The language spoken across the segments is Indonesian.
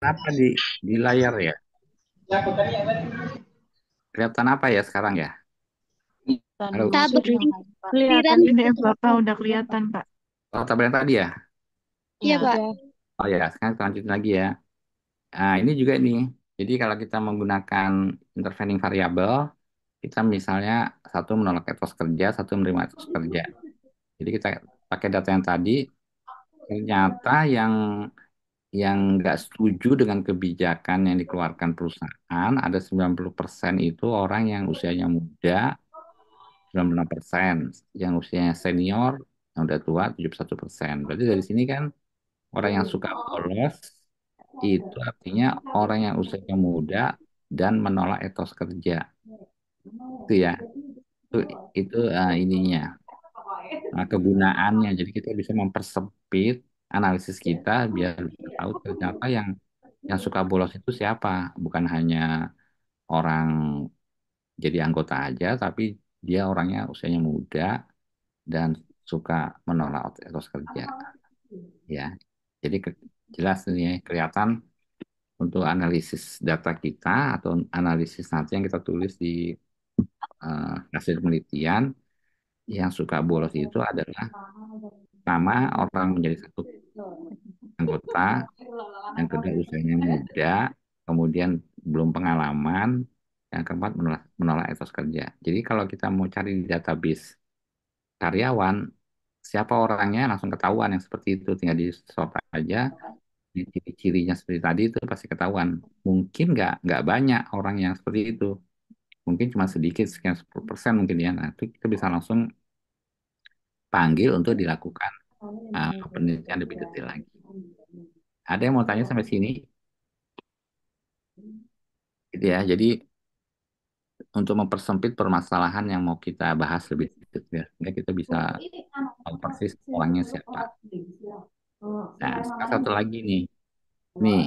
Apa di layar ya? Kelihatan apa ya sekarang ya? Dan Halo, dulu Tabel sinyal Pak. pikiran. Kelihatan ini Bapak udah kelihatan Pak. oh, tabel yang tadi ya? Iya, Ya, Pak. udah. Oh ya, sekarang kita lanjut lagi ya. Nah, ini juga nih. Jadi kalau kita menggunakan intervening variabel, kita misalnya satu menolak etos kerja, satu menerima etos kerja. Jadi kita pakai data yang tadi, ternyata yang nggak setuju dengan kebijakan yang dikeluarkan perusahaan, ada 90% itu orang yang usianya muda, 96%, yang usianya senior, yang udah tua 71%. Berarti dari sini kan orang yang suka bolos itu artinya orang yang usianya muda dan menolak etos kerja. Itu ya, itu ininya, kegunaannya. Jadi kita bisa mempersempit analisis kita biar bisa tahu ternyata yang suka bolos itu siapa, bukan hanya orang jadi anggota aja, tapi dia orangnya usianya muda dan suka menolak etos kerja, ya. Jadi jelas ini ya, kelihatan untuk analisis data kita atau analisis nanti yang kita tulis di hasil penelitian, yang suka bolos itu adalah pertama orang menjadi satu anggota, yang kedua usianya muda, kemudian belum pengalaman, yang keempat menolak etos kerja. Jadi kalau kita mau cari di database karyawan, siapa orangnya langsung ketahuan yang seperti itu, tinggal di sort aja, di ciri-cirinya seperti tadi itu pasti ketahuan. Mungkin nggak banyak orang yang seperti itu, mungkin cuma sedikit, sekian 10% mungkin ya. Nah, itu kita bisa langsung panggil untuk dilakukan penelitian lebih detail lagi. Ada yang mau tanya sampai sini? Gitu ya. Jadi untuk mempersempit permasalahan yang mau kita bahas lebih detail, sehingga kita bisa tahu persis orangnya siapa. Nah, sekarang satu lagi nih. Nih,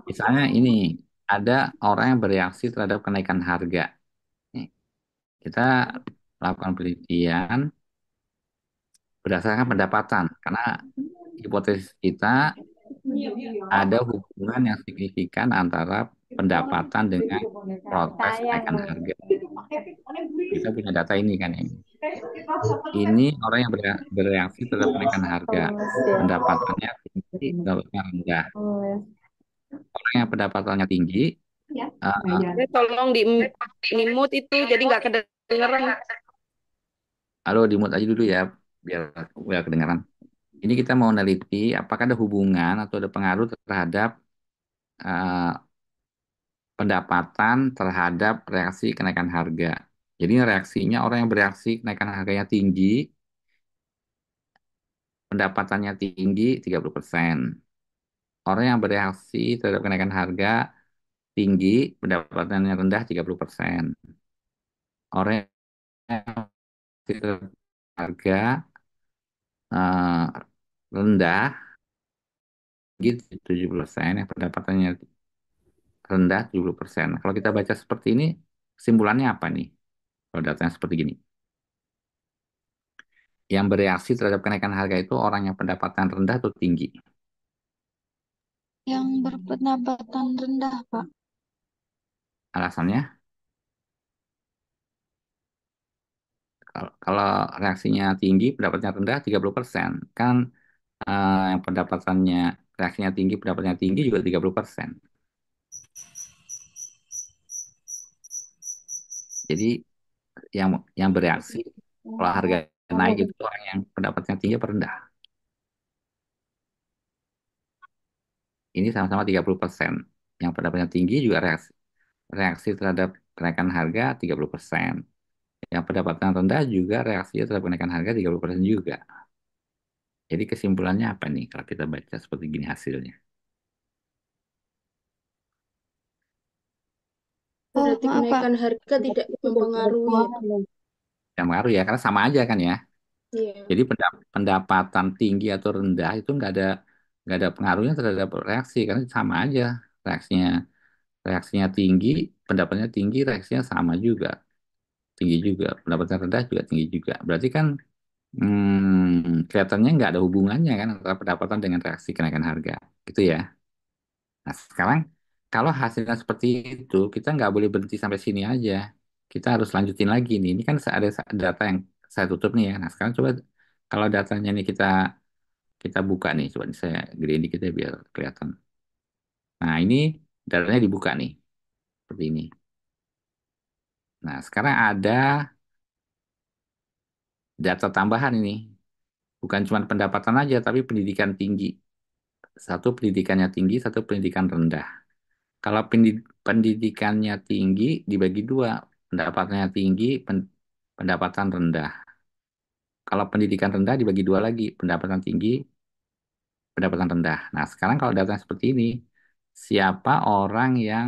misalnya ini ada orang yang bereaksi terhadap kenaikan harga. Nih, kita lakukan penelitian berdasarkan pendapatan, karena hipotesis kita ada hubungan yang signifikan antara pendapatan dengan proses kenaikan harga. Kita punya data ini kan ini. Ini orang yang bereaksi terhadap kenaikan harga. Pendapatannya tinggi, pendapatannya rendah. Orang yang pendapatannya tinggi, eh, Tolong di mute itu jadi nggak kedengeran. halo di mute aja dulu ya, biar biar kedengaran. Ini kita mau neliti apakah ada hubungan atau ada pengaruh terhadap eh, pendapatan terhadap reaksi kenaikan harga. Jadi reaksinya orang yang bereaksi kenaikan harganya tinggi, pendapatannya tinggi 30%. Orang yang bereaksi terhadap kenaikan harga tinggi, pendapatannya rendah 30%. Orang yang bereaksi terhadap harga eh, rendah, tinggi 70%, yang pendapatannya rendah 70%. Kalau kita baca seperti ini, kesimpulannya apa nih? Kalau datanya seperti gini. Yang bereaksi terhadap kenaikan harga itu orang yang pendapatan rendah atau tinggi. Yang berpendapatan rendah, Pak. Alasannya, kalau reaksinya tinggi, pendapatannya rendah 30%. Kan yang pendapatannya, reaksinya tinggi, pendapatannya tinggi juga 30%. Jadi yang bereaksi, kalau harga naik itu orang yang pendapatnya tinggi apa rendah. Ini sama-sama 30%. Yang pendapatnya tinggi juga reaksi terhadap kenaikan harga 30%. Yang pendapatan rendah juga reaksinya terhadap kenaikan harga 30% juga. Jadi kesimpulannya apa nih kalau kita baca seperti gini hasilnya? Oh, Berarti maaf, Pak. kenaikan harga tidak mempengaruhi ya, Pak? Yang pengaruh ya, karena sama aja kan ya. Iya. Jadi pendapatan tinggi atau rendah itu nggak ada pengaruhnya terhadap reaksi, karena sama aja reaksinya. Reaksinya tinggi, pendapatannya tinggi, reaksinya sama juga, tinggi juga. Pendapatan rendah juga tinggi juga. Berarti kan kelihatannya nggak ada hubungannya kan antara pendapatan dengan reaksi kenaikan harga, gitu ya. Nah, sekarang kalau hasilnya seperti itu, kita nggak boleh berhenti sampai sini aja. Kita harus lanjutin lagi nih. Ini kan ada data yang saya tutup nih ya. Nah, sekarang coba kalau datanya nih kita buka nih. Coba nih saya gedein dikit ya biar kelihatan. Nah, ini datanya dibuka nih. Seperti ini. Nah, sekarang ada data tambahan ini. Bukan cuma pendapatan aja, tapi pendidikan tinggi. Satu pendidikannya tinggi, satu pendidikan rendah. Kalau pendidikannya tinggi dibagi dua, pendapatannya tinggi, pendapatan rendah. Kalau pendidikan rendah dibagi dua lagi, pendapatan tinggi, pendapatan rendah. Nah, sekarang kalau datanya seperti ini, siapa orang yang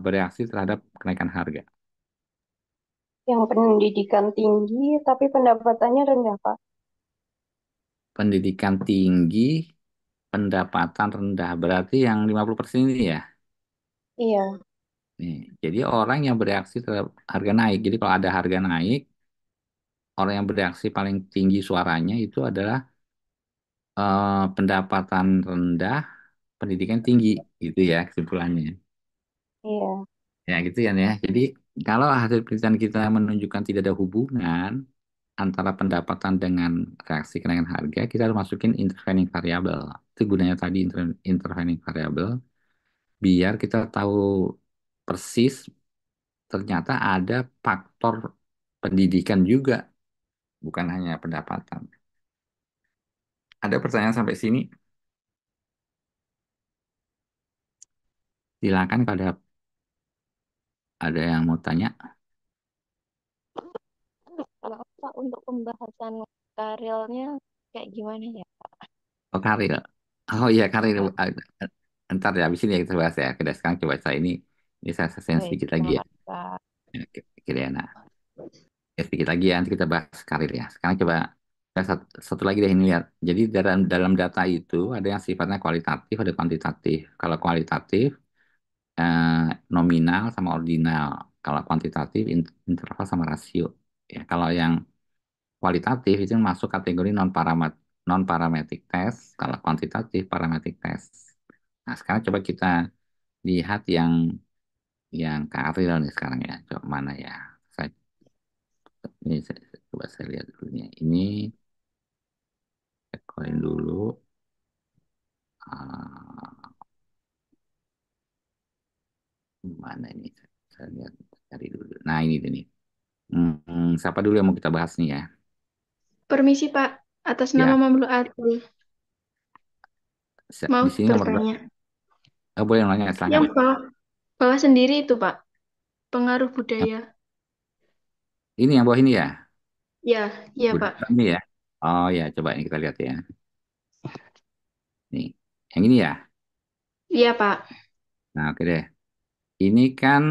bereaksi terhadap kenaikan harga? Yang pendidikan tinggi tapi pendapatannya rendah, Pak. Pendidikan tinggi, pendapatan rendah. Berarti yang 50% ini ya. Iya, Nih, jadi orang yang bereaksi terhadap harga naik. Jadi kalau ada harga naik, orang yang bereaksi paling tinggi suaranya itu adalah pendapatan rendah, pendidikan tinggi, gitu ya kesimpulannya. iya. Ya gitu ya. Jadi kalau hasil penelitian kita menunjukkan tidak ada hubungan antara pendapatan dengan reaksi kenaikan harga, kita harus masukin intervening variable. Itu gunanya tadi intervening variable, biar kita tahu persis ternyata ada faktor pendidikan juga, bukan hanya pendapatan. Ada pertanyaan sampai sini? Silakan kalau ada yang mau tanya. Kalau Pak untuk pembahasan karirnya kayak gimana ya? Oh, karir. Oh iya, karir. Ah, Ntar ya, habis ini ya kita bahas ya. Kita sekarang coba ini saya selesaiin baik, sedikit lagi terima ya. kasih Pak. Ya, kira ya, nah. Ya, sedikit lagi ya, nanti kita bahas karir ya. Sekarang coba satu lagi deh ini lihat. Jadi dalam data itu ada yang sifatnya kualitatif, ada kuantitatif. Kalau kualitatif, nominal sama ordinal. Kalau kuantitatif, interval sama rasio. Ya, kalau yang kualitatif itu masuk kategori non parametric test, kalau kuantitatif parametric test. Nah, sekarang coba kita lihat yang karir nih sekarang ya. Coba mana ya? Saya, coba saya lihat dulu nih. Ini koin dulu. Ah, mana ini? Saya lihat cari dulu. Nah, ini deh nih. Siapa dulu yang mau kita bahas nih ya? Permisi Pak, atas nama Ya, Mamlu Atul, mau di sini nomor berapa? bertanya. Oh, boleh nanya, silakan. Yang bawah sendiri itu Pak, pengaruh Yang, budaya. ini yang bawah ini ya? Ya, ya Udah Pak. ini ya. Oh ya, coba ini kita lihat ya. Nih, yang ini ya. Iya Pak. Nah, oke deh. Ini kan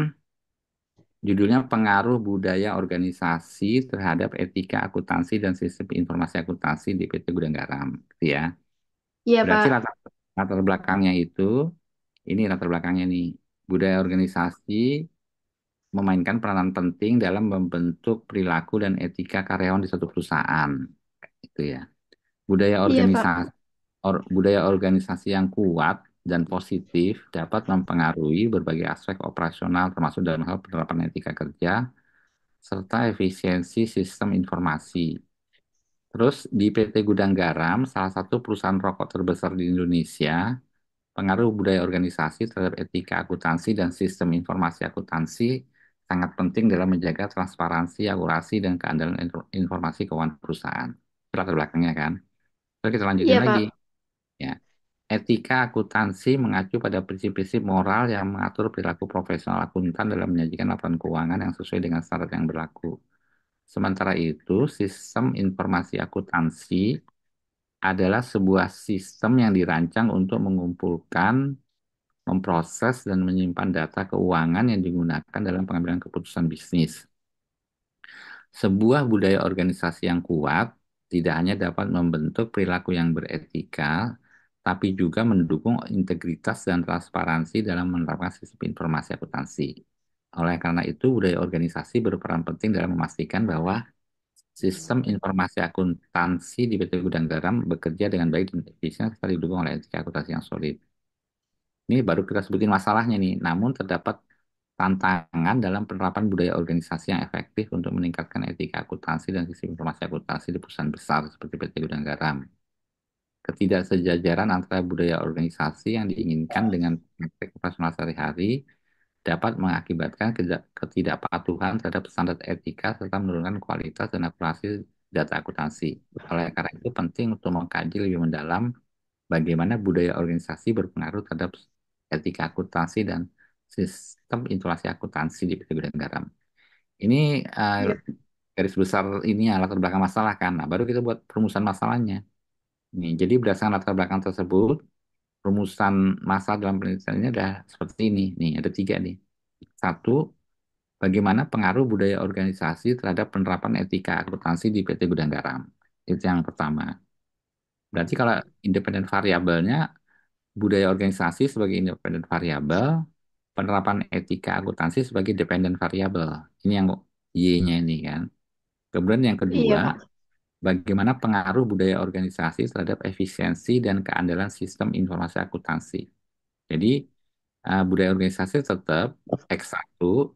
judulnya pengaruh budaya organisasi terhadap etika akuntansi dan sistem informasi akuntansi di PT Gudang Garam, gitu ya. Iya Berarti Pak. latar belakangnya itu, ini latar belakangnya nih, budaya organisasi memainkan peranan penting dalam membentuk perilaku dan etika karyawan di suatu perusahaan, itu ya. Budaya Iya Pak. organisasi budaya organisasi yang kuat dan positif dapat mempengaruhi berbagai aspek operasional termasuk dalam hal penerapan etika kerja serta efisiensi sistem informasi. Terus di PT Gudang Garam, salah satu perusahaan rokok terbesar di Indonesia, pengaruh budaya organisasi terhadap etika akuntansi dan sistem informasi akuntansi sangat penting dalam menjaga transparansi, akurasi, dan keandalan informasi keuangan perusahaan. Itu latar belakangnya kan. Terus kita lanjutin Iya lagi. Pak. Ya. Etika akuntansi mengacu pada prinsip-prinsip moral yang mengatur perilaku profesional akuntan dalam menyajikan laporan keuangan yang sesuai dengan standar yang berlaku. Sementara itu, sistem informasi akuntansi adalah sebuah sistem yang dirancang untuk mengumpulkan, memproses, dan menyimpan data keuangan yang digunakan dalam pengambilan keputusan bisnis. Sebuah budaya organisasi yang kuat tidak hanya dapat membentuk perilaku yang beretika, tapi juga mendukung integritas dan transparansi dalam menerapkan sistem informasi akuntansi. Oleh karena itu, budaya organisasi berperan penting dalam memastikan bahwa sistem informasi akuntansi di PT Gudang Garam bekerja dengan baik dan efisien serta didukung oleh etika akuntansi yang solid. Ini baru kita sebutin masalahnya nih. Namun terdapat tantangan dalam penerapan budaya organisasi yang efektif untuk meningkatkan etika akuntansi dan sistem informasi akuntansi di perusahaan besar seperti PT Gudang Garam. Ketidaksejajaran antara budaya organisasi yang diinginkan dengan praktik operasional sehari-hari dapat mengakibatkan ketidakpatuhan terhadap standar etika serta menurunkan kualitas dan akurasi data akuntansi. Oleh karena itu penting untuk mengkaji lebih mendalam bagaimana budaya organisasi berpengaruh terhadap etika akuntansi dan sistem informasi akuntansi di PT Gudang Garam. Ini Iya. garis besar ini ya, latar belakang masalah kan. Nah, baru kita buat perumusan masalahnya. Nih, jadi berdasarkan latar belakang tersebut, rumusan masalah dalam penelitian ini ada seperti ini. Nih, ada tiga nih. Satu, bagaimana pengaruh budaya organisasi terhadap penerapan etika akuntansi di PT Gudang Garam. Itu yang pertama. Berarti kalau independen variabelnya, budaya organisasi sebagai independen variabel, penerapan etika akuntansi sebagai dependen variabel. Ini yang Y-nya ini kan. Kemudian yang Iya, kedua, Pak. bagaimana pengaruh budaya organisasi terhadap efisiensi dan keandalan sistem informasi akuntansi. Jadi, budaya organisasi tetap X1,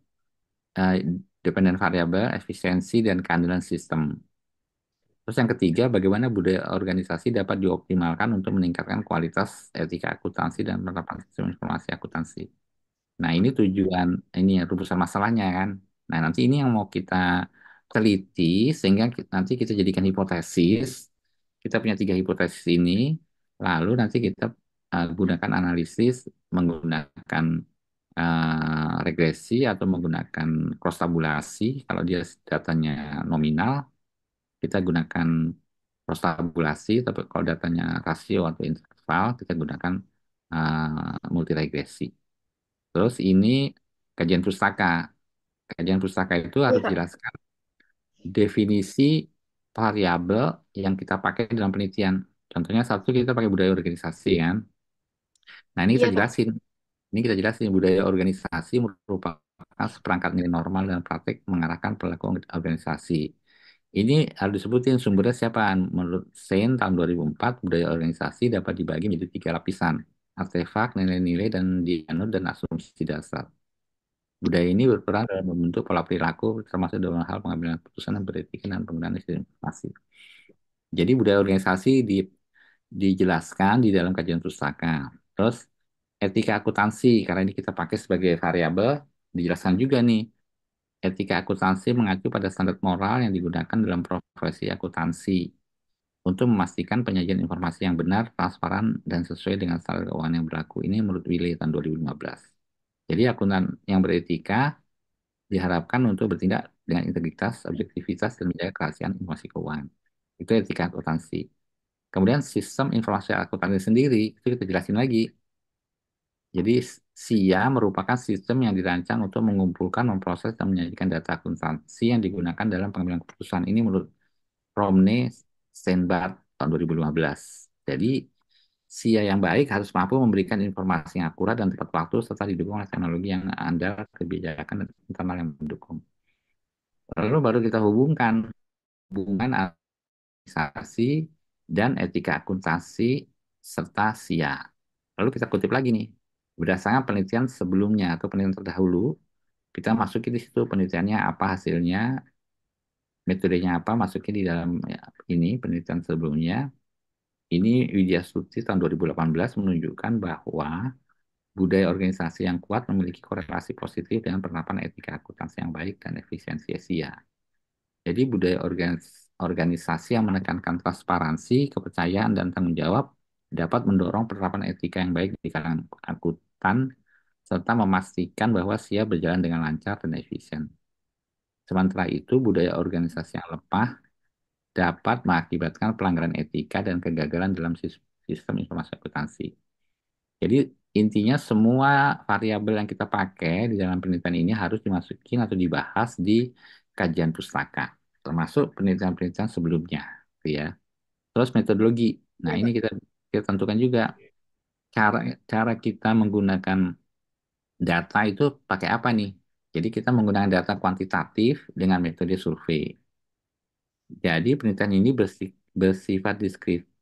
eh, dependen variabel, efisiensi, dan keandalan sistem. Terus yang ketiga, bagaimana budaya organisasi dapat dioptimalkan untuk meningkatkan kualitas etika akuntansi dan penerapan sistem informasi akuntansi. Nah, ini tujuan, ini ya, rumusan masalahnya kan. Nah, nanti ini yang mau kita teliti, sehingga nanti kita jadikan hipotesis. Kita punya tiga hipotesis ini, lalu nanti kita gunakan analisis menggunakan regresi atau menggunakan cross tabulasi. Kalau dia datanya nominal, kita gunakan cross tabulasi, tapi kalau datanya rasio atau interval, kita gunakan multi regresi. Terus ini kajian pustaka. Kajian pustaka itu Iya, harus Pak. jelaskan definisi variabel yang kita pakai dalam penelitian. Contohnya satu kita pakai budaya organisasi kan. Nah ini kita Iya, Pak. jelasin. Ini kita jelasin budaya organisasi merupakan seperangkat nilai normal dan praktik mengarahkan perilaku organisasi. Ini harus disebutin sumbernya siapa? Menurut Sein tahun 2004, budaya organisasi dapat dibagi menjadi tiga lapisan. Artefak, nilai-nilai, dan dianut dan asumsi dasar. Budaya ini berperan dalam membentuk pola perilaku, termasuk dalam hal pengambilan keputusan dan beretika dan penggunaan sistem informasi. Jadi budaya organisasi dijelaskan di dalam kajian pustaka. Terus etika akuntansi, karena ini kita pakai sebagai variabel, dijelaskan juga nih. Etika akuntansi mengacu pada standar moral yang digunakan dalam profesi akuntansi untuk memastikan penyajian informasi yang benar, transparan, dan sesuai dengan standar keuangan yang berlaku. Ini menurut Willy tahun 2015. Jadi akuntan yang beretika diharapkan untuk bertindak dengan integritas, objektivitas, dan menjaga kerahasiaan informasi keuangan. Itu etika akuntansi. Kemudian sistem informasi akuntansi sendiri, itu kita jelasin lagi. Jadi SIA merupakan sistem yang dirancang untuk mengumpulkan, memproses, dan menyajikan data akuntansi yang digunakan dalam pengambilan keputusan. Ini menurut Romney Steinbart tahun 2015. Jadi SIA yang baik harus mampu memberikan informasi yang akurat dan tepat waktu serta didukung oleh teknologi yang andal, kebijakan dan internal yang mendukung. Lalu baru kita hubungkan hubungan organisasi dan etika akuntansi serta SIA. Lalu kita kutip lagi nih, berdasarkan penelitian sebelumnya atau penelitian terdahulu, kita masukin di situ penelitiannya apa hasilnya, metodenya apa, masukin di dalam ya, ini penelitian sebelumnya. Ini Widya Stuti tahun 2018 menunjukkan bahwa budaya organisasi yang kuat memiliki korelasi positif dengan penerapan etika akuntansi yang baik dan efisiensi SIA. Jadi budaya organisasi yang menekankan transparansi, kepercayaan, dan tanggung jawab dapat mendorong penerapan etika yang baik di kalangan akuntan serta memastikan bahwa SIA berjalan dengan lancar dan efisien. Sementara itu, budaya organisasi yang lemah dapat mengakibatkan pelanggaran etika dan kegagalan dalam sistem informasi akuntansi. Jadi intinya semua variabel yang kita pakai di dalam penelitian ini harus dimasukin atau dibahas di kajian pustaka, termasuk penelitian-penelitian sebelumnya, gitu ya. Terus metodologi. Nah, Iya, ini Pak. kita tentukan juga cara cara kita menggunakan data itu pakai apa nih? Jadi kita menggunakan data kuantitatif dengan metode survei. Jadi penelitian ini bersifat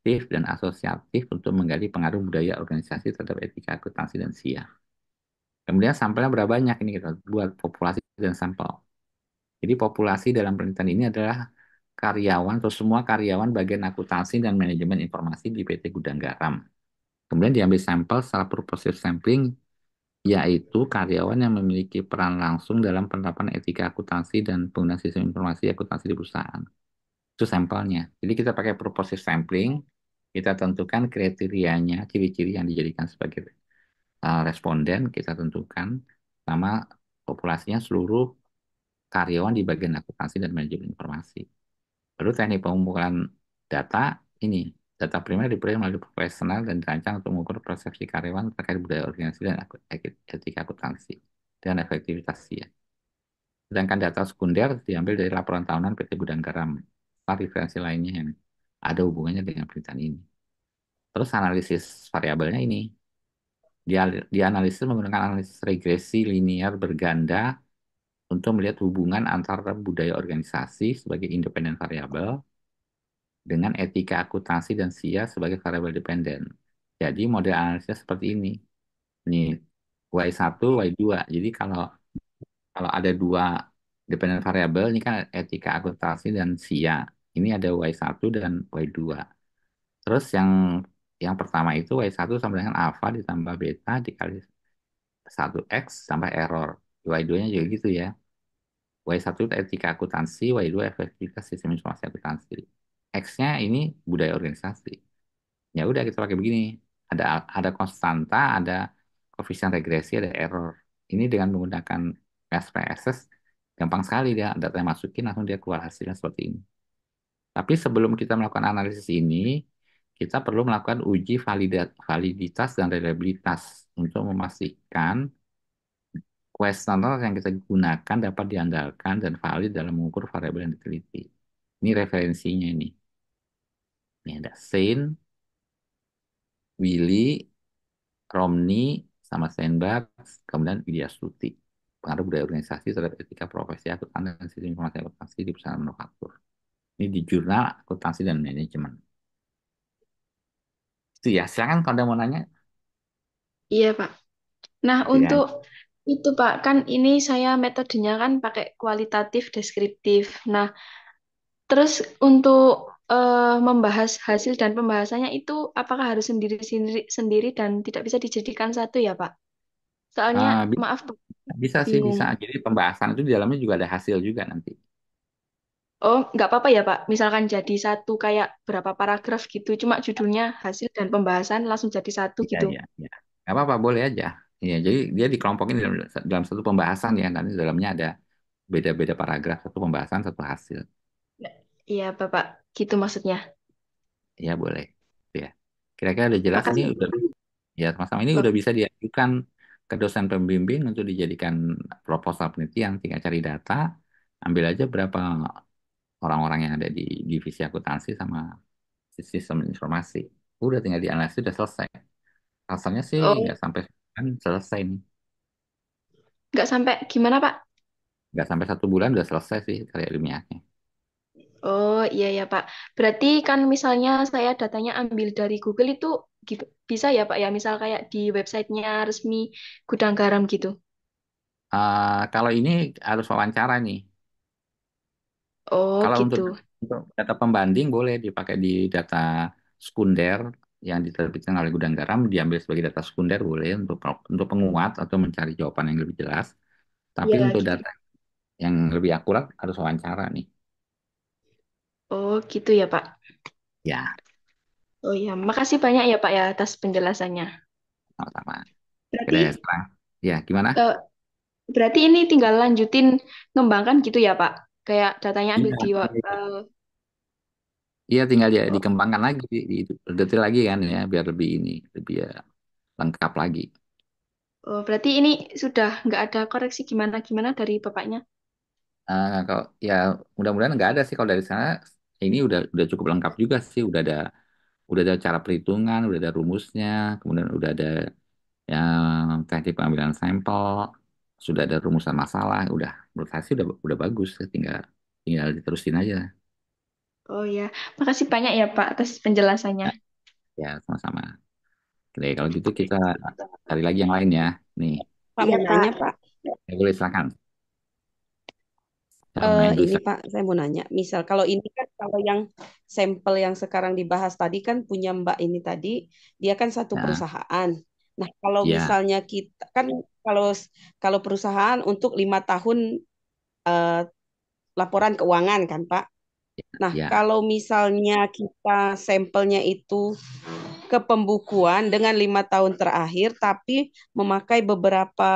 deduktif, dan asosiatif untuk menggali pengaruh budaya organisasi terhadap etika akuntansi dan SIA. Kemudian sampelnya berapa banyak ini kita buat populasi dan sampel. Jadi populasi dalam penelitian ini adalah karyawan atau semua karyawan bagian akuntansi dan manajemen informasi di PT Gudang Garam. Kemudian diambil sampel setelah purposive sampling, yaitu karyawan yang memiliki peran langsung dalam penerapan etika akuntansi dan penggunaan sistem informasi akuntansi di perusahaan. Itu sampelnya. Jadi kita pakai purposive sampling, kita tentukan kriterianya, ciri-ciri yang dijadikan sebagai responden, kita tentukan sama populasinya seluruh karyawan di bagian akuntansi dan manajemen informasi. Lalu teknik pengumpulan data ini, data primer diperoleh melalui profesional dan dirancang untuk mengukur persepsi karyawan terkait budaya organisasi dan etika akuntansi dan efektivitas ya. Sedangkan data sekunder diambil dari laporan tahunan PT Gudang Garam, referensi lainnya yang ada hubungannya dengan penelitian ini. Terus analisis variabelnya ini, dianalisis menggunakan analisis regresi linear berganda untuk melihat hubungan antara budaya organisasi sebagai independen variabel dengan etika akuntansi dan SIA sebagai variabel dependen. Jadi model analisisnya seperti ini. Ini Y1, Y2. Jadi kalau kalau ada dua dependent variabel, ini kan etika akuntansi dan SIA. Ini ada Y1 dan Y2. Terus yang pertama itu Y1 sama dengan alpha ditambah beta dikali 1X tambah error. Y2-nya juga gitu ya. Y1 itu etika akuntansi, Y2 efektivitas sistem informasi akuntansi. X-nya ini budaya organisasi. Ya udah kita pakai begini. Ada konstanta, ada koefisien regresi, ada error. Ini dengan menggunakan SPSS gampang sekali dia data yang masukin langsung dia keluar hasilnya seperti ini. Tapi sebelum kita melakukan analisis ini, kita perlu melakukan uji validitas dan reliabilitas untuk memastikan kuesioner yang kita gunakan dapat diandalkan dan valid dalam mengukur variabel yang diteliti. Ini referensinya ini. Ini ada Sain, Willy, Romney, sama Steinberg, kemudian Widya Stuti. Pengaruh budaya organisasi terhadap etika profesi akuntan dan sistem informasi akuntansi di perusahaan manufaktur. Ini di jurnal akuntansi dan manajemen. Itu ya, silakan kalau ada mau nanya. Iya, Pak. Nah, Gitu ya. untuk itu, Pak, kan ini saya metodenya kan pakai kualitatif deskriptif. Nah, terus untuk membahas hasil dan pembahasannya itu apakah harus sendiri-sendiri sendiri dan tidak bisa dijadikan satu ya, Pak? Soalnya, Eh, bi- maaf, Pak, Bisa sih, bingung. bisa. Jadi pembahasan itu di dalamnya juga ada hasil juga nanti. Oh, nggak apa-apa ya, Pak. Misalkan jadi satu kayak berapa paragraf gitu, cuma judulnya hasil dan pembahasan langsung jadi satu Iya, gitu. iya, iya. Nggak apa-apa, boleh aja. Iya, jadi dia dikelompokin dalam satu pembahasan ya. Nanti di dalamnya ada beda-beda paragraf, satu pembahasan, satu hasil. Iya, Bapak. Gitu maksudnya. Iya, boleh. Ya. Kira-kira udah jelas ini Makasih. udah ya sama-sama ini udah bisa diajukan ke dosen pembimbing untuk dijadikan proposal penelitian. Tinggal cari data, ambil aja berapa orang-orang yang ada di divisi akuntansi sama sistem informasi. Udah tinggal dianalisis udah selesai. Asalnya sih Oh, nggak sampai kan selesai nih. nggak sampai gimana, Pak? Nggak sampai 1 bulan udah selesai sih karya ilmiahnya. Oh, iya ya, Pak. Berarti kan misalnya saya datanya ambil dari Google itu bisa ya, Pak ya? Misal kayak di websitenya resmi Gudang Garam gitu. Kalau ini harus wawancara nih. Oh, Kalau gitu. untuk data pembanding boleh dipakai di data sekunder yang diterbitkan oleh Gudang Garam diambil sebagai data sekunder boleh untuk penguat atau mencari jawaban yang lebih jelas. Tapi Iya, untuk gitu. data yang lebih akurat harus wawancara nih. Oh, gitu ya, Pak. Ya, Oh iya, makasih banyak ya, Pak ya atas penjelasannya. sama-sama. Oke Berarti deh, sekarang. Ya, gimana? eh, berarti ini tinggal lanjutin ngembangkan gitu ya, Pak? Kayak datanya ambil Iya, di iya. Iya, tinggal dia dikembangkan lagi, detail lagi kan ya, biar lebih ini, lebih ya, lengkap lagi. oh, berarti ini sudah nggak ada koreksi gimana-gimana dari Bapaknya. Kalau ya mudah-mudahan nggak ada sih kalau dari sana ini udah cukup lengkap juga sih, udah ada cara perhitungan, udah ada rumusnya, kemudian udah ada yang teknik pengambilan sampel, sudah ada rumusan masalah, udah menurut saya sih udah bagus, tinggal tinggal diterusin aja. Oh ya, makasih banyak ya Pak atas penjelasannya. Ya, ya, sama-sama. Oke, kalau gitu kita cari lagi yang lain ya. Nih, Pak Iya mau Pak. nanya Pak. ya boleh silakan. Cara main dulu. Ini Pak, saya mau nanya. Misal kalau ini kan kalau yang sampel yang sekarang dibahas tadi kan punya Mbak ini tadi, dia kan satu Ya, perusahaan. Nah, kalau ya, misalnya kita kan kalau kalau perusahaan untuk 5 tahun eh, laporan keuangan kan Pak. Nah, ya. kalau misalnya kita sampelnya itu ke pembukuan dengan 5 tahun terakhir, tapi memakai beberapa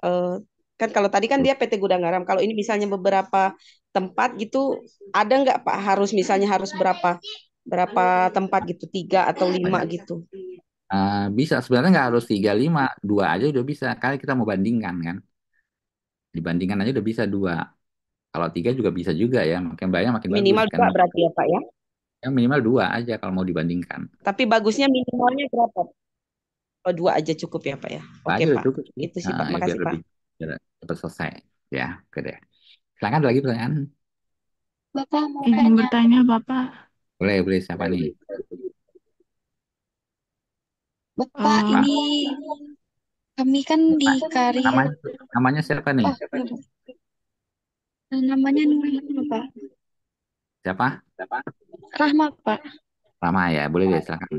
eh, kan kalau tadi kan dia PT Gudang Garam, kalau ini misalnya beberapa tempat gitu, ada nggak Pak harus misalnya harus berapa berapa tempat gitu, 3 atau 5 Banyak. gitu? Bisa sebenarnya nggak harus 35, dua aja udah bisa. Kali kita mau bandingkan kan, dibandingkan aja udah bisa dua. Kalau tiga juga bisa juga ya, makin banyak makin bagus. Minimal Karena dua berarti ya Pak ya. yang minimal dua aja kalau mau dibandingkan. Tapi bagusnya minimalnya berapa? Oh, 2 aja cukup ya Pak ya. Dua Oke aja udah Pak, cukup sih. itu sih Pak. Ya, biar Makasih Pak. lebih biar cepat selesai. Ya, oke deh. Silakan ada lagi pertanyaan. Bapak mau Izin nanya, bertanya, Bapak. Boleh, boleh siapa nih? Bapak Eh, Pak, ini kami kan di Pak. karir, Namanya, namanya siapa nih? oh namanya Nurul Pak, Siapa? Rahma Pak. Rama ya, boleh deh silakan.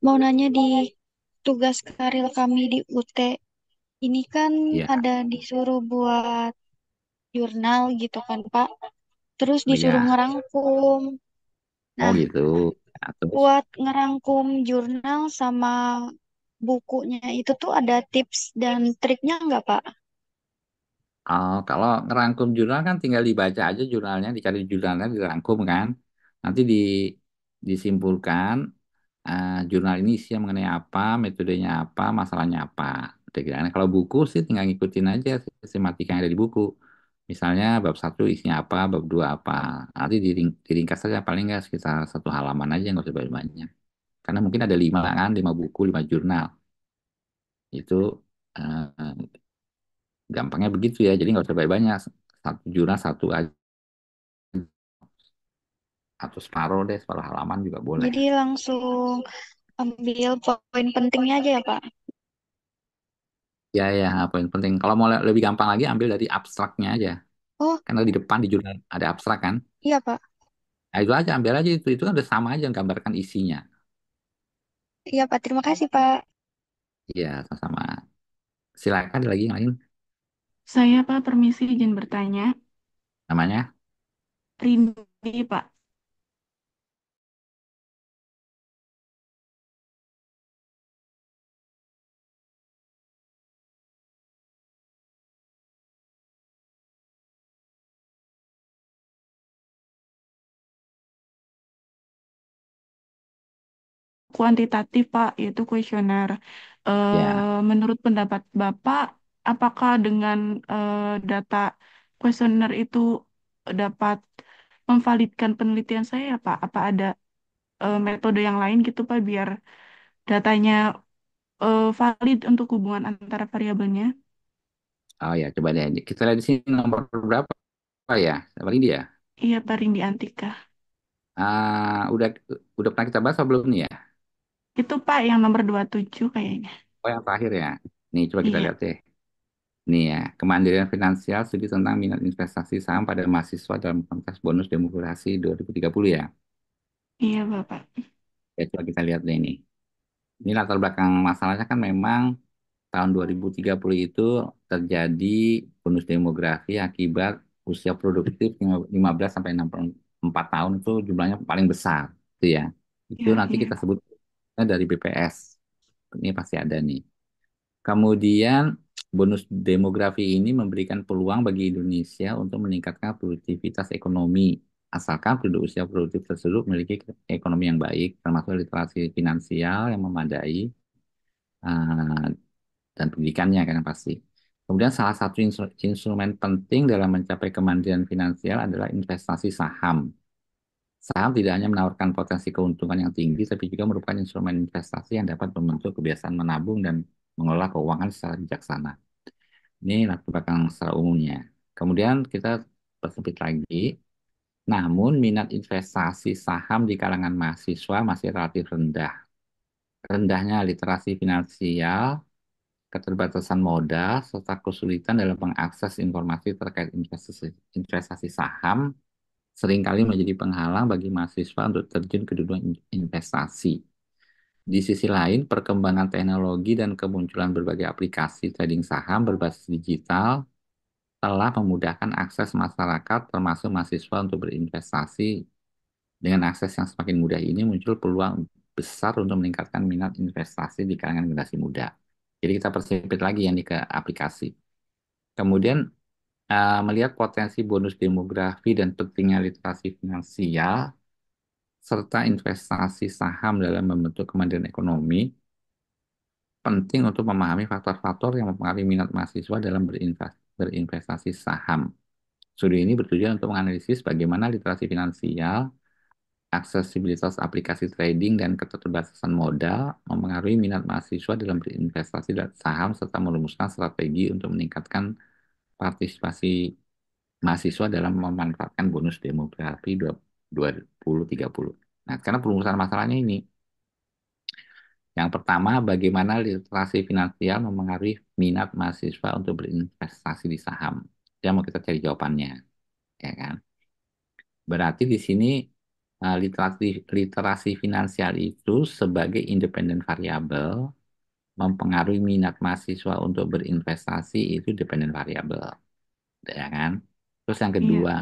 Mau nanya di tugas karir kami di UT, ini kan Iya. ada disuruh buat jurnal gitu kan Pak, terus Oh disuruh ya. ngerangkum. Oh Nah, gitu. Nah, terus buat ngerangkum jurnal sama bukunya itu tuh ada tips dan triknya nggak Pak? kalau ngerangkum jurnal kan tinggal dibaca aja jurnalnya, dicari jurnalnya, dirangkum kan. Nanti disimpulkan jurnal ini isinya mengenai apa, metodenya apa, masalahnya apa. Udah gitu. Nah, kalau buku sih tinggal ngikutin aja sistematika yang ada di buku. Misalnya bab satu isinya apa, bab dua apa. Nanti diringkas saja paling nggak sekitar satu halaman aja nggak usah banyak. Karena mungkin ada lima kan, lima buku, lima jurnal. Itu eh, gampangnya begitu ya. Jadi nggak usah banyak. Satu jurnal satu aja atau separuh halaman juga boleh. Jadi langsung ambil poin pentingnya aja ya Pak? Ya, ya, poin penting. Kalau mau lebih gampang lagi, ambil dari abstraknya aja. Oh Karena di depan di jurnal ada abstrak kan. iya Pak, Nah, itu aja, ambil aja itu. Itu kan udah sama aja gambarkan isinya. iya Pak, terima kasih Pak. Iya, sama-sama. Silakan ada lagi yang lain. saya, Pak, permisi izin bertanya. Namanya? Rindi, Pak. Kuantitatif, Pak, yaitu kuesioner. Ya. Menurut pendapat Bapak, apakah dengan data kuesioner itu dapat memvalidkan penelitian saya, Pak? Apa ada metode yang lain gitu, Pak, biar datanya valid untuk hubungan antara variabelnya? Oh ya, coba deh. Kita lihat di sini nomor berapa ya? Paling dia. Iya, Pak Rindi Antika. Udah pernah kita bahas atau belum nih ya? Itu, Pak, yang nomor 27 kayaknya. Oh, yang terakhir ya. Nih, coba kita Iya, lihat deh. Nih ya, kemandirian finansial studi tentang minat investasi saham pada mahasiswa dalam konteks bonus demografi 2030 ya. iya, Bapak. Ya, coba kita lihat deh ini. Ini latar belakang masalahnya kan memang tahun 2030 itu terjadi bonus demografi akibat usia produktif 15 sampai 64 tahun itu jumlahnya paling besar. Itu ya. Itu Iya, nanti iya. kita sebutnya dari BPS. Ini pasti ada nih. Kemudian bonus demografi ini memberikan peluang bagi Indonesia untuk meningkatkan produktivitas ekonomi. Asalkan penduduk usia produktif tersebut memiliki ekonomi yang baik, termasuk literasi finansial yang memadai, eh, dan pendidikannya kan yang pasti. Kemudian salah satu instrumen penting dalam mencapai kemandirian finansial adalah investasi saham. Saham tidak hanya menawarkan potensi keuntungan yang tinggi, tapi juga merupakan instrumen investasi yang dapat membentuk kebiasaan menabung dan mengelola keuangan secara bijaksana. Ini latar belakang secara umumnya. Kemudian kita persempit lagi. Namun minat investasi saham di kalangan mahasiswa masih relatif rendah. Rendahnya literasi finansial, keterbatasan modal, serta kesulitan dalam mengakses informasi terkait investasi saham seringkali menjadi penghalang bagi mahasiswa untuk terjun ke dunia investasi. Di sisi lain, perkembangan teknologi dan kemunculan berbagai aplikasi trading saham berbasis digital telah memudahkan akses masyarakat termasuk mahasiswa untuk berinvestasi. Dengan akses yang semakin mudah ini muncul peluang besar untuk meningkatkan minat investasi di kalangan generasi muda. Jadi kita persempit lagi yang di ke aplikasi. Kemudian melihat potensi bonus demografi dan pentingnya literasi finansial serta investasi saham dalam membentuk kemandirian ekonomi, penting untuk memahami faktor-faktor yang mempengaruhi minat mahasiswa dalam berinvestasi saham. Studi ini bertujuan untuk menganalisis bagaimana literasi finansial, aksesibilitas aplikasi trading, dan keterbatasan modal mempengaruhi minat mahasiswa dalam berinvestasi dalam saham serta merumuskan strategi untuk meningkatkan partisipasi mahasiswa dalam memanfaatkan bonus demografi 2030. Nah, sekarang perumusan masalahnya ini. Yang pertama, bagaimana literasi finansial mempengaruhi minat mahasiswa untuk berinvestasi di saham? Yang mau kita cari jawabannya, ya kan? Berarti di sini literasi finansial itu sebagai independen variabel mempengaruhi minat mahasiswa untuk berinvestasi itu dependen variabel, ya kan? Terus yang Iya. kedua,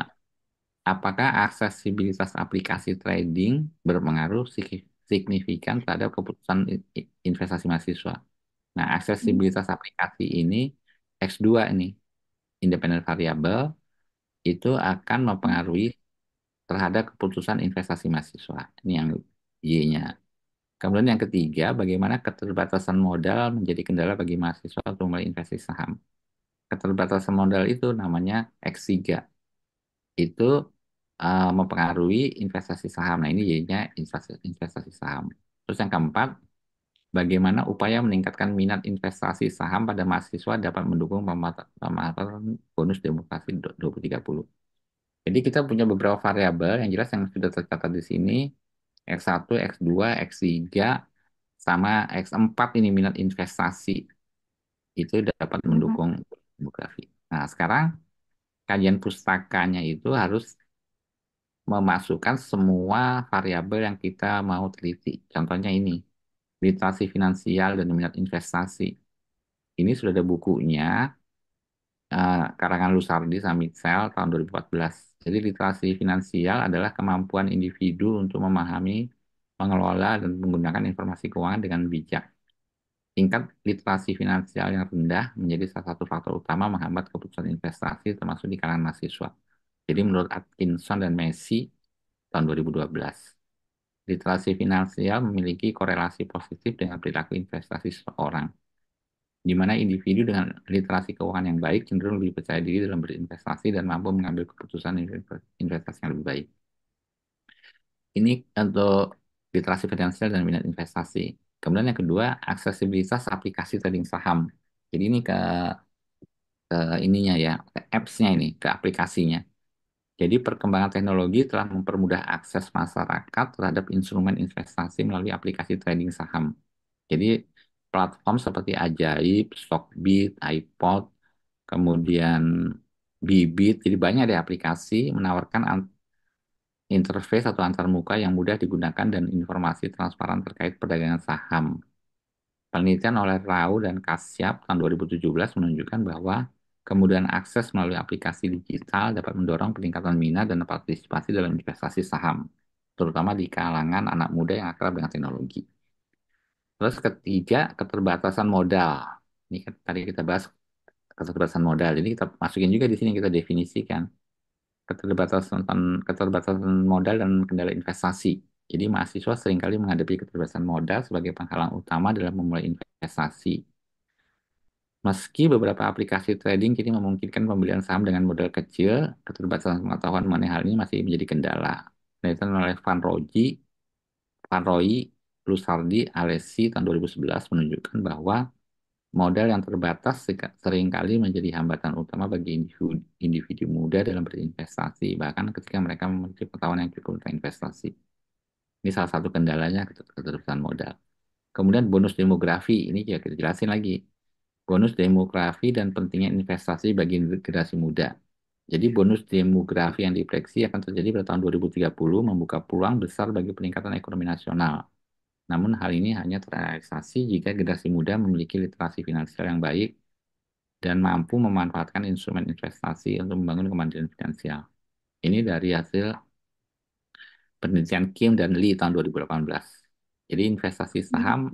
apakah aksesibilitas aplikasi trading berpengaruh signifikan terhadap keputusan investasi mahasiswa? Nah, aksesibilitas aplikasi ini X2 ini, independent variable, itu akan mempengaruhi terhadap keputusan investasi mahasiswa. Ini yang Y-nya. Kemudian yang ketiga, bagaimana keterbatasan modal menjadi kendala bagi mahasiswa untuk mulai investasi saham. Keterbatasan modal itu namanya X3. Itu mempengaruhi investasi saham. Nah, ini Y-nya investasi saham. Terus yang keempat, bagaimana upaya meningkatkan minat investasi saham pada mahasiswa dapat mendukung pemaparan bonus demografi 2030. Jadi kita punya beberapa variabel yang jelas yang sudah tercatat di sini, X1, X2, X3, sama X4 ini minat investasi. Itu dapat Mhm. mendukung demografi. Nah, sekarang kajian pustakanya itu harus memasukkan semua variabel yang kita mau teliti. Contohnya ini, literasi finansial dan minat investasi. Ini sudah ada bukunya, karangan Lusardi sama Mitchell tahun 2014. Jadi literasi finansial adalah kemampuan individu untuk memahami, mengelola, dan menggunakan informasi keuangan dengan bijak. Tingkat literasi finansial yang rendah menjadi salah satu faktor utama menghambat keputusan investasi termasuk di kalangan mahasiswa. Jadi menurut Atkinson dan Messi tahun 2012, literasi finansial memiliki korelasi positif dengan perilaku investasi seseorang, di mana individu dengan literasi keuangan yang baik cenderung lebih percaya diri dalam berinvestasi dan mampu mengambil keputusan investasi yang lebih baik. Ini untuk literasi finansial dan minat investasi. Kemudian yang kedua, aksesibilitas aplikasi trading saham. Jadi ini ke ininya ya, ke apps-nya ini, ke aplikasinya. Jadi perkembangan teknologi telah mempermudah akses masyarakat terhadap instrumen investasi melalui aplikasi trading saham. Jadi platform seperti Ajaib, Stockbit, iPod, kemudian Bibit, jadi banyak ada aplikasi menawarkan interface atau antarmuka yang mudah digunakan dan informasi transparan terkait perdagangan saham. Penelitian oleh Rau dan Kasyap tahun 2017 menunjukkan bahwa kemudahan akses melalui aplikasi digital dapat mendorong peningkatan minat dan partisipasi dalam investasi saham, terutama di kalangan anak muda yang akrab dengan teknologi. Terus ketiga, keterbatasan modal. Ini kan tadi kita bahas keterbatasan modal. Jadi kita masukin juga di sini kita definisikan keterbatasan keterbatasan modal dan kendala investasi. Jadi mahasiswa seringkali menghadapi keterbatasan modal sebagai penghalang utama dalam memulai investasi. Meski beberapa aplikasi trading kini memungkinkan pembelian saham dengan modal kecil, keterbatasan pengetahuan mengenai hal ini masih menjadi kendala. Penelitian oleh Van Roy, Lusardi, Alessi tahun 2011 menunjukkan bahwa Modal yang terbatas seringkali menjadi hambatan utama bagi individu muda dalam berinvestasi, bahkan ketika mereka memiliki pengetahuan yang cukup tentang investasi. Ini salah satu kendalanya keterbatasan modal. Kemudian bonus demografi, ini juga kita jelasin lagi. Bonus demografi dan pentingnya investasi bagi generasi muda. Jadi bonus demografi yang diprediksi akan terjadi pada tahun 2030 membuka peluang besar bagi peningkatan ekonomi nasional. Namun hal ini hanya terrealisasi jika generasi muda memiliki literasi finansial yang baik dan mampu memanfaatkan instrumen investasi untuk membangun kemandirian finansial. Ini dari hasil penelitian Kim dan Lee tahun 2018. Jadi investasi saham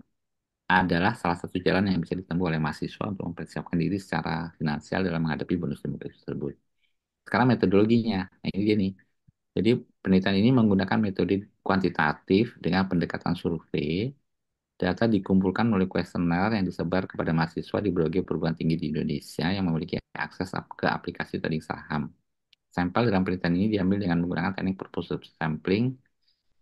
adalah salah satu jalan yang bisa ditempuh oleh mahasiswa untuk mempersiapkan diri secara finansial dalam menghadapi bonus demografi tersebut. Sekarang metodologinya, nah ini dia nih. Jadi penelitian ini menggunakan metode kuantitatif dengan pendekatan survei. Data dikumpulkan melalui kuesioner yang disebar kepada mahasiswa di berbagai perguruan tinggi di Indonesia yang memiliki akses ke aplikasi trading saham. Sampel dalam penelitian ini diambil dengan menggunakan teknik purposive sampling,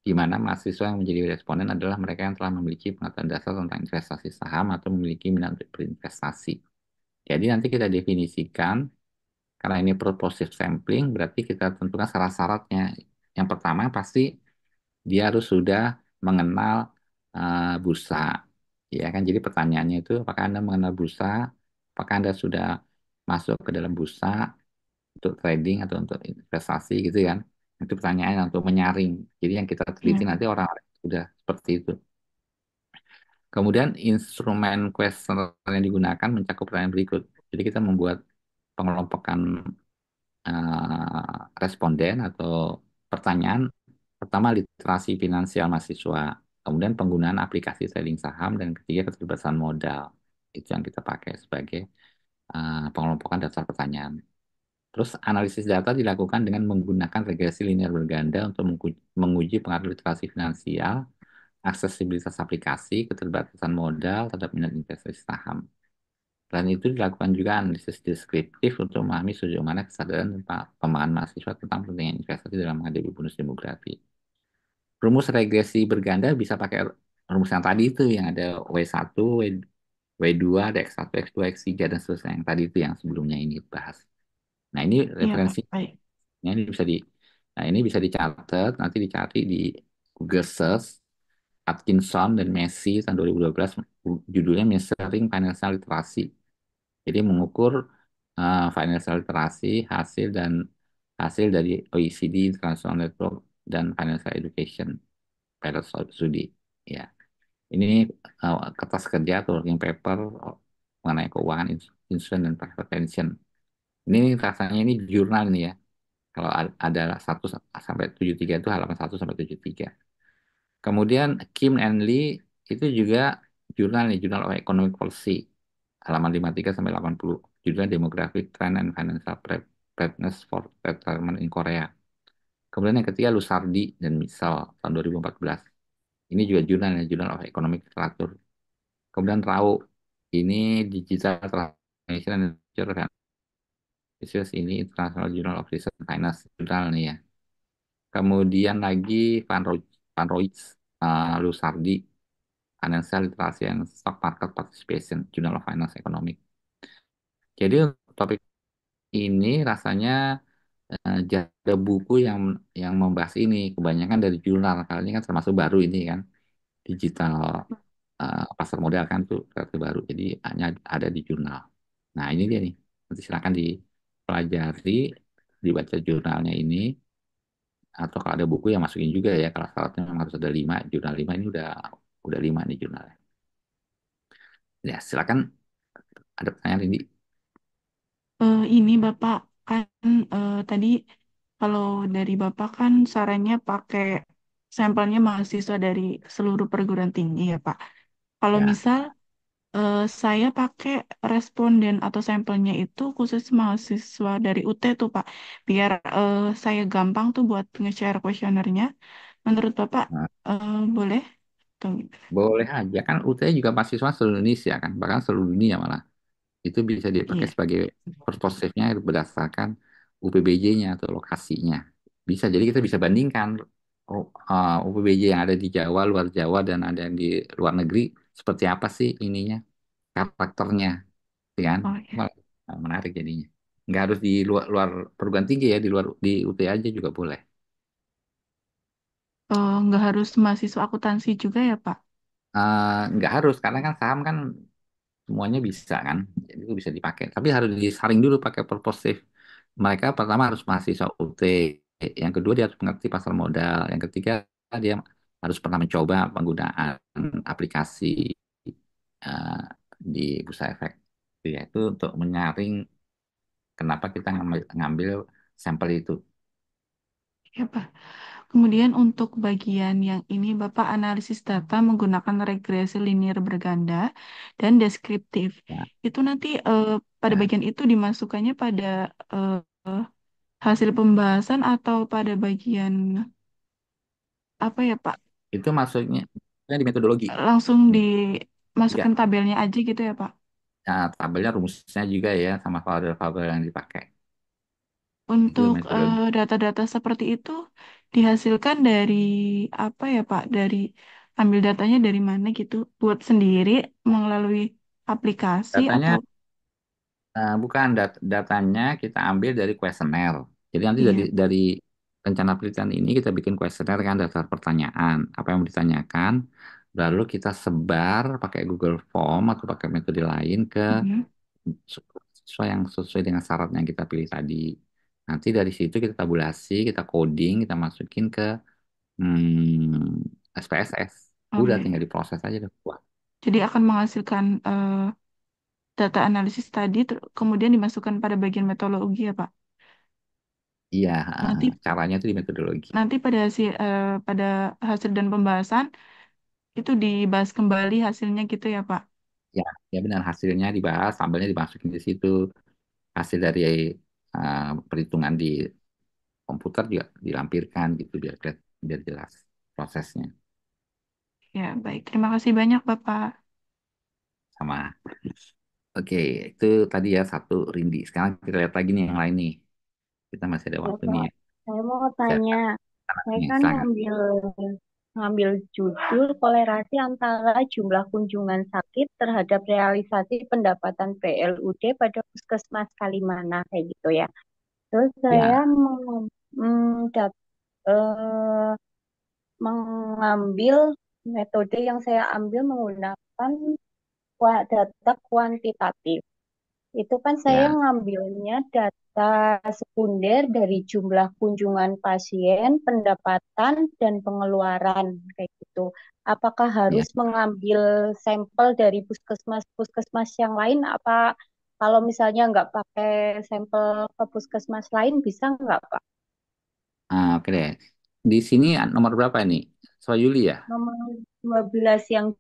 di mana mahasiswa yang menjadi responden adalah mereka yang telah memiliki pengetahuan dasar tentang investasi saham atau memiliki minat untuk berinvestasi. Jadi nanti kita definisikan, karena ini purposive sampling, berarti kita tentukan syarat-syaratnya. Yang pertama pasti dia harus sudah mengenal bursa. Ya kan, jadi pertanyaannya itu apakah Anda mengenal bursa, apakah Anda sudah masuk ke dalam bursa untuk trading atau untuk investasi gitu kan. Itu pertanyaannya untuk menyaring. Jadi yang kita teliti Iya. nanti orang-orang yang sudah seperti itu. Kemudian instrumen questionnaire yang digunakan mencakup pertanyaan berikut. Jadi kita membuat pengelompokan responden atau pertanyaan. Pertama, literasi finansial mahasiswa. Kemudian penggunaan aplikasi trading saham. Dan ketiga, keterbatasan modal. Itu yang kita pakai sebagai pengelompokan dasar pertanyaan. Terus analisis data dilakukan dengan menggunakan regresi linear berganda untuk menguji pengaruh literasi finansial, aksesibilitas aplikasi, keterbatasan modal terhadap minat investasi saham. Selain itu dilakukan juga analisis deskriptif untuk memahami sejauh mana kesadaran dan pemahaman mahasiswa tentang pentingnya investasi dalam menghadapi bonus demografi. Rumus regresi berganda bisa pakai rumus yang tadi itu yang ada W1, W2, ada X1, X2, X3, dan seterusnya. Yang tadi itu yang sebelumnya ini bahas. Nah, ini Iya, Pak. referensi. Baik. Nah, ini bisa dicatat, nanti dicari di Google Search, Atkinson dan Messi tahun 2012, judulnya Measuring Financial Literacy. Jadi mengukur financial literasi hasil dari OECD International Network dan Financial Education Pilot Studi. Ya, ini kertas kerja atau working paper mengenai keuangan, insurance dan private pension. Ini rasanya ini jurnal ini ya. Kalau ada 1 sampai 73 itu halaman 1 sampai 73. Kemudian Kim and Lee itu juga jurnal nih, Journal of Economic Policy halaman 53 sampai 80. Judulnya Demographic Trend and Financial Preparedness for Retirement in Korea. Kemudian yang ketiga Lusardi dan Misal tahun 2014. Ini juga jurnal ya, Journal of Economic Literature. Kemudian RAU, ini Digital Transformation and Future Analysis, ini International Journal of Research and Finance, jurnal nih ya. Kemudian lagi Van Royce, Lusardi, Financial Literacy and Stock Market Participation, Journal of Finance Economic. Jadi untuk topik ini rasanya ada buku yang membahas ini, kebanyakan dari jurnal, karena ini kan termasuk baru ini kan, digital pasar modal kan tuh relatif baru, jadi hanya ada di jurnal. Nah ini dia nih, nanti silakan dipelajari, dibaca jurnalnya ini, atau kalau ada buku yang masukin juga ya, kalau syaratnya memang harus ada 5, jurnal 5 ini udah 5 nih jurnalnya. Ya silakan, ada pertanyaan ini. Ini Bapak kan tadi kalau dari Bapak kan sarannya pakai sampelnya mahasiswa dari seluruh perguruan tinggi ya Pak. Kalau Ya, misal saya pakai responden atau sampelnya itu khusus mahasiswa dari UT tuh Pak, biar saya gampang tuh buat nge-share kuesionernya. Menurut Bapak nah, boleh? Tuh. boleh aja kan, UT juga mahasiswa seluruh Indonesia kan, bahkan seluruh dunia malah. Itu bisa dipakai Iya. sebagai purpose-nya berdasarkan UPBJ-nya atau lokasinya. Bisa, jadi kita bisa bandingkan UPBJ yang ada di Jawa, luar Jawa, dan ada yang di luar negeri, seperti apa sih ininya, karakternya, gitu kan? Oh ya. Malah menarik jadinya. Nggak harus di luar luar perguruan tinggi ya, di luar di UT aja juga boleh. Nggak harus mahasiswa akuntansi juga ya, Pak? Nggak harus karena kan saham kan semuanya bisa kan, jadi itu bisa dipakai. Tapi harus disaring dulu pakai purposive. Mereka pertama harus mahasiswa UT, yang kedua dia harus mengerti pasar modal, yang ketiga dia harus pernah mencoba penggunaan aplikasi eh, di bursa efek. Itu untuk menyaring kenapa kita ngambil sampel itu. Ya, Pak. Kemudian untuk bagian yang ini, Bapak analisis data menggunakan regresi linear berganda dan deskriptif. Ya, Itu nanti pada ya. bagian itu dimasukkannya pada eh, hasil pembahasan atau pada bagian apa ya, Pak? Itu maksudnya di metodologi. Langsung Tiga. dimasukkan tabelnya aja gitu ya, Pak? Nah, tabelnya rumusnya juga ya sama variabel-variabel yang dipakai. Itu Untuk metodologi. data-data seperti itu dihasilkan dari apa ya, Pak? Dari ambil datanya dari mana gitu? Buat sendiri melalui aplikasi atau Datanya bukan datanya kita ambil dari kuesioner. Jadi nanti dari iya. dari rencana penelitian ini kita bikin kuesioner kan daftar pertanyaan apa yang mau ditanyakan, lalu kita sebar pakai Google Form atau pakai metode lain ke Mm-mm. sesuai yang sesuai dengan syarat yang kita pilih tadi. Nanti dari situ kita tabulasi, kita coding, kita masukin ke SPSS. Oh Udah iya, tinggal iya. diproses aja udah keluar. Jadi akan menghasilkan data analisis tadi kemudian dimasukkan pada bagian metodologi ya, Pak. Iya, Nanti caranya itu di metodologi. nanti pada hasil dan pembahasan itu dibahas kembali hasilnya gitu ya, Pak. Ya, ya benar hasilnya dibahas, tabelnya dimasukin di situ. Hasil dari perhitungan di komputer juga dilampirkan gitu biar jelas prosesnya Ya, baik. Terima kasih banyak, Bapak. sama. Oke, itu tadi ya satu Rindi. Sekarang kita lihat lagi nih yang lain nih. Kita masih ada Ya, waktu nih Pak. ya. Saya mau Saya tanya, saya nih, kan silakan. ngambil ngambil judul kolerasi antara jumlah kunjungan sakit terhadap realisasi pendapatan PLUD pada Puskesmas Kalimana kayak gitu ya. Terus saya Ya, eh, mengambil metode yang saya ambil menggunakan data kuantitatif. Itu kan saya ya. ngambilnya data sekunder dari jumlah kunjungan pasien, pendapatan, dan pengeluaran kayak gitu. Apakah Ya. harus mengambil sampel dari puskesmas-puskesmas yang lain? Apa kalau misalnya nggak pakai sampel ke puskesmas lain bisa nggak, Pak? Oke deh. Di sini nomor berapa ini? Soal Juli ya? Nomor 12 yang